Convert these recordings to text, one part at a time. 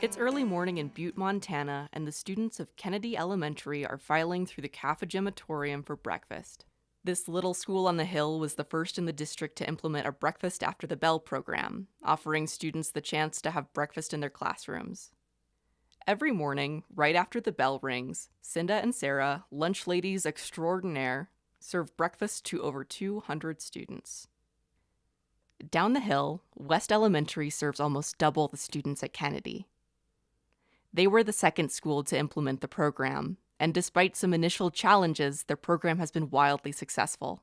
It's early morning in Butte, Montana, and the students of Kennedy Elementary are filing through the cafegimatorium for breakfast. This little school on the hill was the first in the district to implement a breakfast after the bell program, offering students the chance to have breakfast in their classrooms. Every morning, right after the bell rings, Cinda and Sarah, lunch ladies extraordinaire, serve breakfast to over 200 students. Down the hill, West Elementary serves almost double the students at Kennedy. They were the second school to implement the program, and despite some initial challenges, their program has been wildly successful.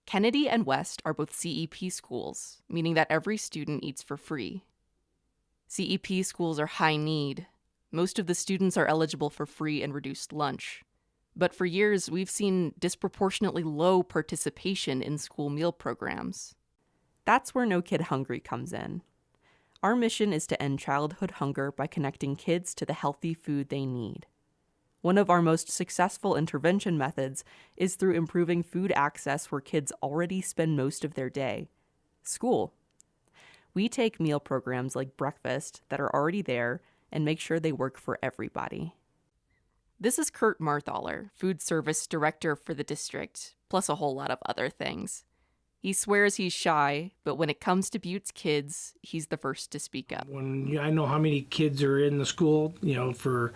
Kennedy and West are both CEP schools, meaning that every student eats for free. CEP schools are high need. Most of the students are eligible for free and reduced lunch. But for years, we've seen disproportionately low participation in school meal programs. That's where No Kid Hungry comes in. Our mission is to end childhood hunger by connecting kids to the healthy food they need. One of our most successful intervention methods is through improving food access where kids already spend most of their day: school. We take meal programs like breakfast that are already there and make sure they work for everybody. This is Kurt Marthaler, food service director for the district, plus a whole lot of other things. He swears he's shy, but when it comes to Butte's kids, he's the first to speak up. When I know how many kids are in the school, for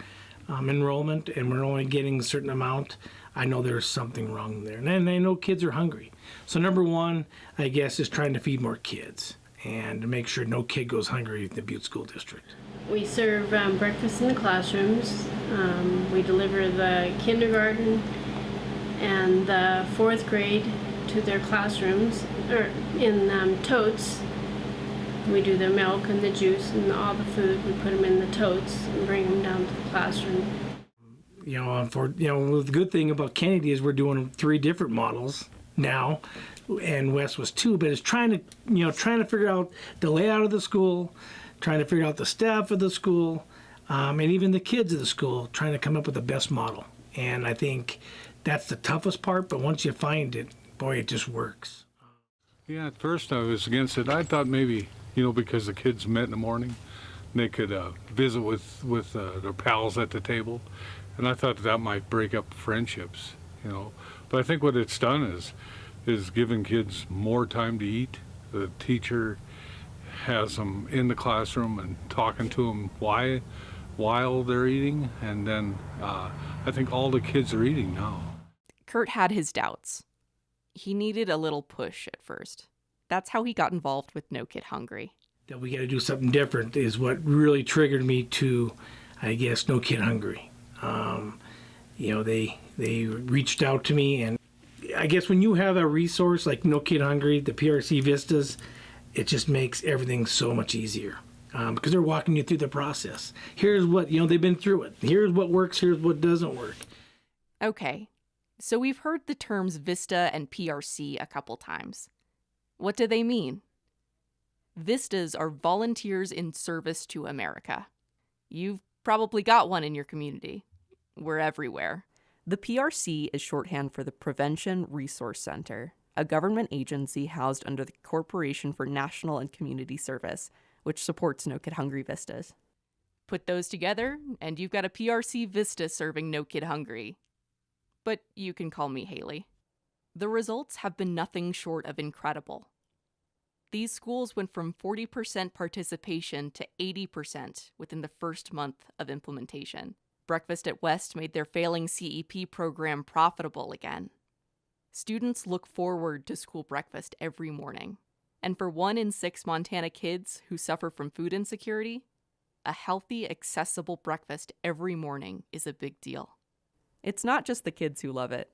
enrollment, and we're only getting a certain amount, I know there's something wrong there. And I know kids are hungry. So number one, I guess, is trying to feed more kids and to make sure no kid goes hungry in the Butte School District. We serve breakfast in the classrooms. We deliver the kindergarten and the fourth grade to their classrooms, or in totes. We do the milk and the juice and all the food. We put them in the totes and bring them down to the classroom. The good thing about Kennedy is we're doing 3 different models now, and West was 2. But it's trying to figure out the layout of the school, trying to figure out the staff of the school, and even the kids of the school, trying to come up with the best model. And I think that's the toughest part. But once you find it, boy, it just works. Yeah, at first I was against it. I thought maybe, because the kids met in the morning, they could visit with their pals at the table. And I thought that might break up friendships, But I think what it's done is giving kids more time to eat. The teacher has them in the classroom and talking to them while they're eating. And then I think all the kids are eating now. Kurt had his doubts. He needed a little push at first. That's how he got involved with No Kid Hungry. That we got to do something different is what really triggered me to, I guess, No Kid Hungry. They reached out to me, and I guess when you have a resource like No Kid Hungry, the PRC Vistas, it just makes everything so much easier because they're walking you through the process. Here's what, they've been through it. Here's what works, here's what doesn't work. Okay, so we've heard the terms VISTA and PRC a couple times. What do they mean? Vistas are volunteers in service to America. You've probably got one in your community. We're everywhere. The PRC is shorthand for the Prevention Resource Center, a government agency housed under the Corporation for National and Community Service, which supports No Kid Hungry Vistas. Put those together, and you've got a PRC Vista serving No Kid Hungry. But you can call me Haley. The results have been nothing short of incredible. These schools went from 40% participation to 80% within the first month of implementation. Breakfast at West made their failing CEP program profitable again. Students look forward to school breakfast every morning. And for 1 in 6 Montana kids who suffer from food insecurity, a healthy, accessible breakfast every morning is a big deal. It's not just the kids who love it.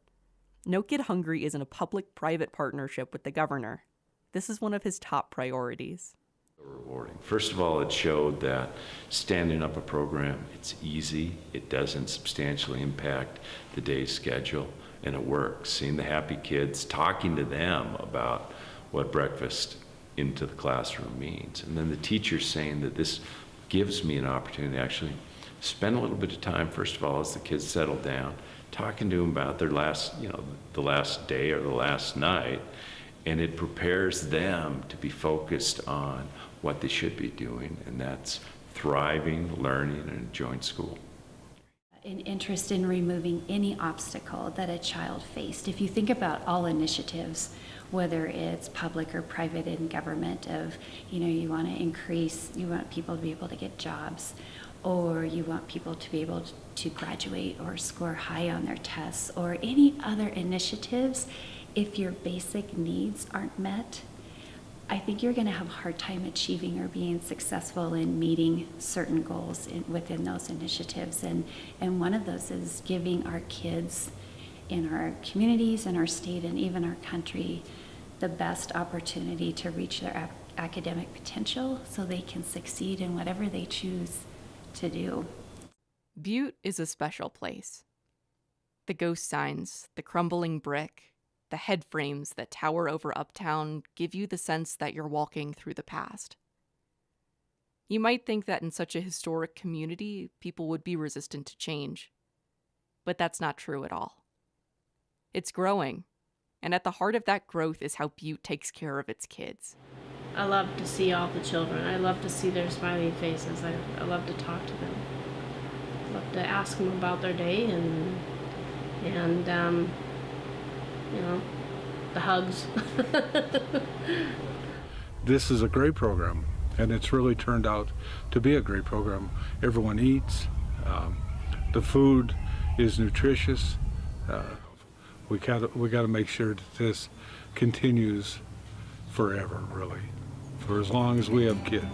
No Kid Hungry is in a public-private partnership with the governor. This is one of his top priorities. Rewarding. First of all, it showed that standing up a program, it's easy, it doesn't substantially impact the day's schedule, and it works. Seeing the happy kids, talking to them about what breakfast into the classroom means. And then the teachers saying that this gives me an opportunity to actually spend a little bit of time, first of all, as the kids settle down, talking to them about their last, the last day or the last night, and it prepares them to be focused on what they should be doing, and that's thriving, learning, and enjoying school. An interest in removing any obstacle that a child faced. If you think about all initiatives, whether it's public or private in government, of, you want to increase, you want people to be able to get jobs, or you want people to be able to graduate or score high on their tests, or any other initiatives, if your basic needs aren't met, I think you're going to have a hard time achieving or being successful in meeting certain goals within those initiatives. And one of those is giving our kids in our communities, in our state, and even our country the best opportunity to reach their academic potential so they can succeed in whatever they choose to do. Butte is a special place. The ghost signs, the crumbling brick, the head frames that tower over uptown give you the sense that you're walking through the past. You might think that in such a historic community, people would be resistant to change. But that's not true at all. It's growing, and at the heart of that growth is how Butte takes care of its kids. I love to see all the children. I love to see their smiling faces. I love to talk to them. I love to ask them about their day and the hugs. This is a great program, and it's really turned out to be a great program. Everyone eats. The food is nutritious. We got to make sure that this continues forever, really, for as long as we have kids.